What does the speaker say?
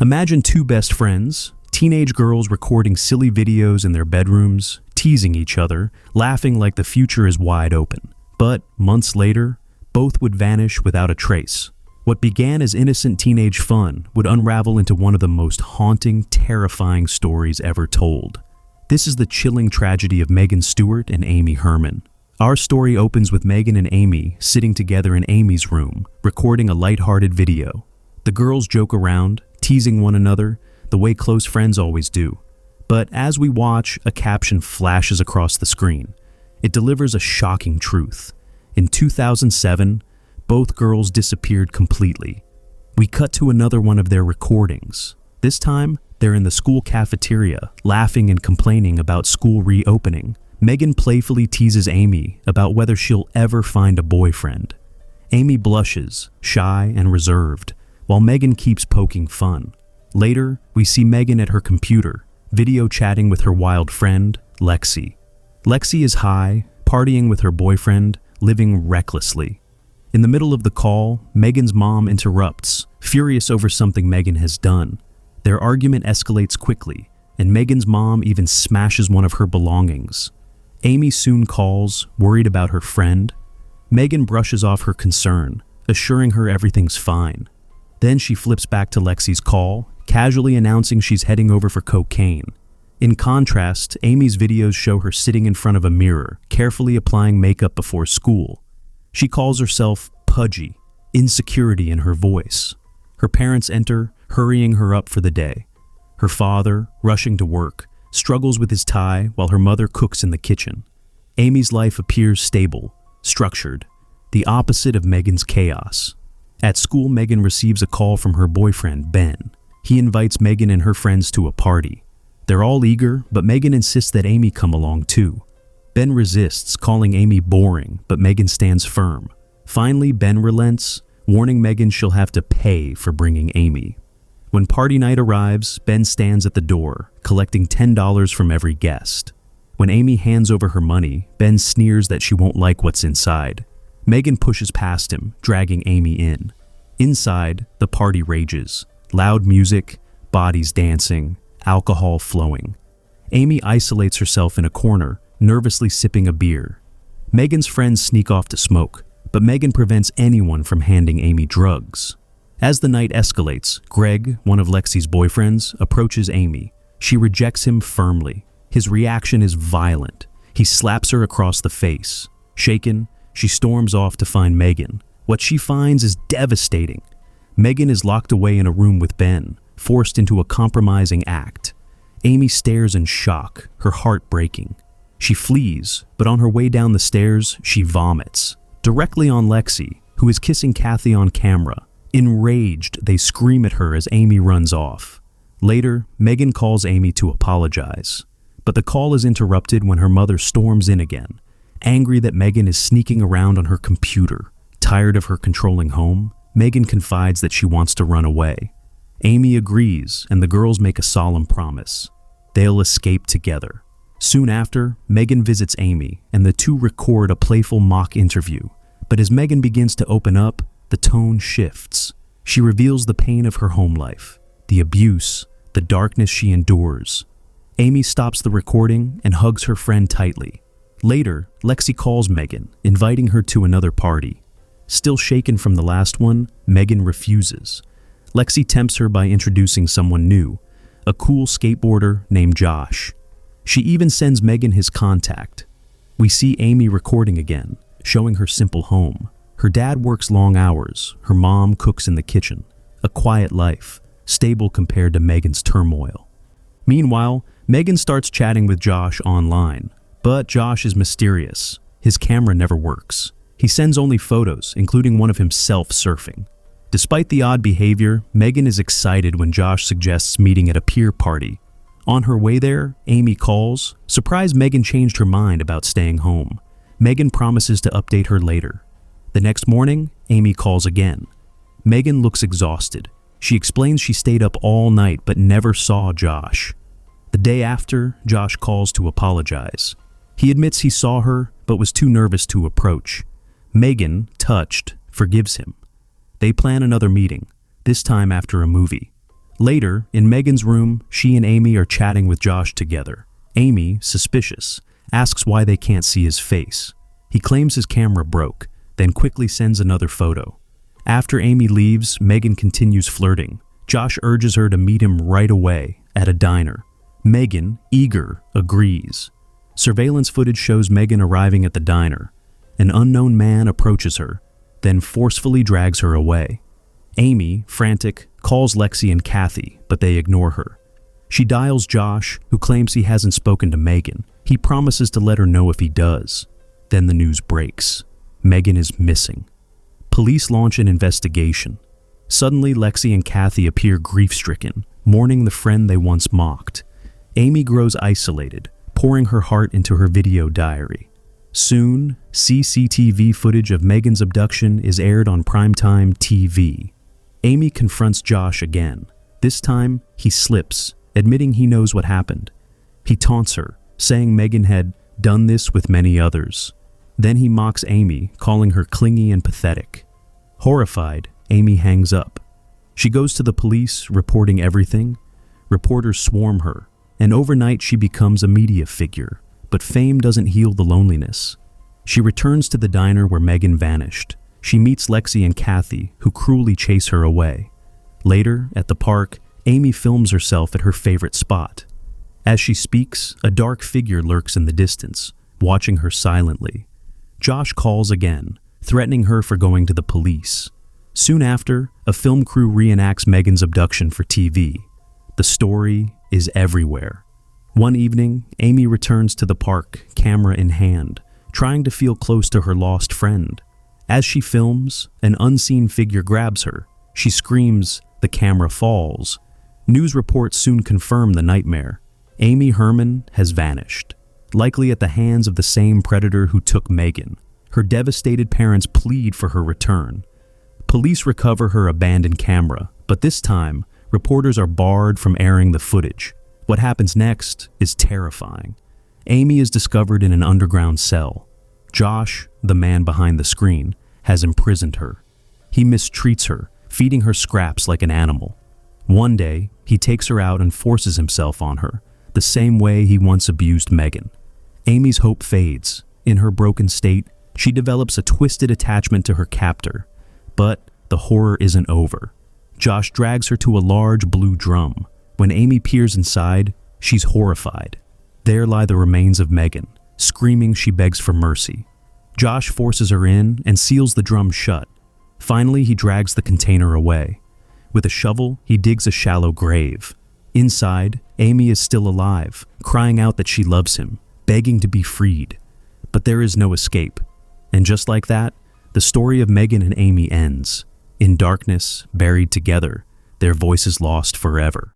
Imagine two best friends, teenage girls recording silly videos in their bedrooms, teasing each other, laughing like the future is wide open. But months later, both would vanish without a trace. What began as innocent teenage fun would unravel into one of the most haunting, terrifying stories ever told. This is the chilling tragedy of Megan Stewart and Amy Herman. Our story opens with Megan and Amy sitting together in Amy's room, recording a lighthearted video. The girls joke around, teasing one another, the way close friends always do. But as we watch, a caption flashes across the screen. It delivers a shocking truth. In 2007, both girls disappeared completely. We cut to another one of their recordings. This time, they're in the school cafeteria, laughing and complaining about school reopening. Megan playfully teases Amy about whether she'll ever find a boyfriend. Amy blushes, shy and reserved, while Megan keeps poking fun. Later, we see Megan at her computer, video chatting with her wild friend, Lexi. Lexi is high, partying with her boyfriend, living recklessly. In the middle of the call, Megan's mom interrupts, furious over something Megan has done. Their argument escalates quickly, and Megan's mom even smashes one of her belongings. Amy soon calls, worried about her friend. Megan brushes off her concern, assuring her everything's fine. Then she flips back to Lexi's call, casually announcing she's heading over for cocaine. In contrast, Amy's videos show her sitting in front of a mirror, carefully applying makeup before school. She calls herself pudgy, insecurity in her voice. Her parents enter, hurrying her up for the day. Her father, rushing to work, struggles with his tie while her mother cooks in the kitchen. Amy's life appears stable, structured, the opposite of Megan's chaos. At school, Megan receives a call from her boyfriend, Ben. He invites Megan and her friends to a party. They're all eager, but Megan insists that Amy come along too. Ben resists, calling Amy boring, but Megan stands firm. Finally, Ben relents, warning Megan she'll have to pay for bringing Amy. When party night arrives, Ben stands at the door, collecting $10 from every guest. When Amy hands over her money, Ben sneers that she won't like what's inside. Megan pushes past him, dragging Amy in. Inside, the party rages. Loud music, bodies dancing, alcohol flowing. Amy isolates herself in a corner, nervously sipping a beer. Megan's friends sneak off to smoke, but Megan prevents anyone from handing Amy drugs. As the night escalates, Greg, one of Lexi's boyfriends, approaches Amy. She rejects him firmly. His reaction is violent. He slaps her across the face. Shaken, she storms off to find Megan. What she finds is devastating. Megan is locked away in a room with Ben, forced into a compromising act. Amy stares in shock, her heart breaking. She flees, but on her way down the stairs, she vomits. Directly on Lexi, who is kissing Kathy on camera. Enraged, they scream at her as Amy runs off. Later, Megan calls Amy to apologize. But the call is interrupted when her mother storms in again, angry that Megan is sneaking around on her computer. Tired of her controlling home, Megan confides that she wants to run away. Amy agrees, and the girls make a solemn promise. They'll escape together. Soon after, Megan visits Amy, and the two record a playful mock interview. But as Megan begins to open up, the tone shifts. She reveals the pain of her home life, the abuse, the darkness she endures. Amy stops the recording and hugs her friend tightly. Later, Lexi calls Megan, inviting her to another party. Still shaken from the last one, Megan refuses. Lexi tempts her by introducing someone new, a cool skateboarder named Josh. She even sends Megan his contact. We see Amy recording again, showing her simple home. Her dad works long hours, her mom cooks in the kitchen. A quiet life, stable compared to Megan's turmoil. Meanwhile, Megan starts chatting with Josh online, but Josh is mysterious. His camera never works. He sends only photos, including one of himself surfing. Despite the odd behavior, Megan is excited when Josh suggests meeting at a peer party. On her way there, Amy calls, surprised Megan changed her mind about staying home. Megan promises to update her later. The next morning, Amy calls again. Megan looks exhausted. She explains she stayed up all night but never saw Josh. The day after, Josh calls to apologize. He admits he saw her but was too nervous to approach. Megan, touched, forgives him. They plan another meeting, this time after a movie. Later, in Megan's room, she and Amy are chatting with Josh together. Amy, suspicious, asks why they can't see his face. He claims his camera broke, then quickly sends another photo. After Amy leaves, Megan continues flirting. Josh urges her to meet him right away at a diner. Megan, eager, agrees. Surveillance footage shows Megan arriving at the diner. An unknown man approaches her, then forcefully drags her away. Amy, frantic, calls Lexi and Kathy, but they ignore her. She dials Josh, who claims he hasn't spoken to Megan. He promises to let her know if he does. Then the news breaks. Megan is missing. Police launch an investigation. Suddenly, Lexi and Kathy appear grief-stricken, mourning the friend they once mocked. Amy grows isolated, pouring her heart into her video diary. Soon, CCTV footage of Megan's abduction is aired on primetime TV. Amy confronts Josh again. This time, he slips, admitting he knows what happened. He taunts her, saying Megan had done this with many others. Then he mocks Amy, calling her clingy and pathetic. Horrified, Amy hangs up. She goes to the police, reporting everything. Reporters swarm her, and overnight she becomes a media figure. But fame doesn't heal the loneliness. She returns to the diner where Megan vanished. She meets Lexi and Kathy, who cruelly chase her away. Later, at the park, Amy films herself at her favorite spot. As she speaks, a dark figure lurks in the distance, watching her silently. Josh calls again, threatening her for going to the police. Soon after, a film crew reenacts Megan's abduction for TV. The story is everywhere. One evening, Amy returns to the park, camera in hand, trying to feel close to her lost friend. As she films, an unseen figure grabs her. She screams, the camera falls. News reports soon confirm the nightmare. Amy Herman has vanished, likely at the hands of the same predator who took Megan. Her devastated parents plead for her return. Police recover her abandoned camera, but this time, reporters are barred from airing the footage. What happens next is terrifying. Amy is discovered in an underground cell. Josh, the man behind the screen, has imprisoned her. He mistreats her, feeding her scraps like an animal. One day, he takes her out and forces himself on her, the same way he once abused Megan. Amy's hope fades. In her broken state, she develops a twisted attachment to her captor. But the horror isn't over. Josh drags her to a large blue drum. When Amy peers inside, she's horrified. There lie the remains of Megan. Screaming, she begs for mercy. Josh forces her in and seals the drum shut. Finally, he drags the container away. With a shovel, he digs a shallow grave. Inside, Amy is still alive, crying out that she loves him, begging to be freed. But there is no escape. And just like that, the story of Megan and Amy ends. In darkness, buried together, their voices lost forever.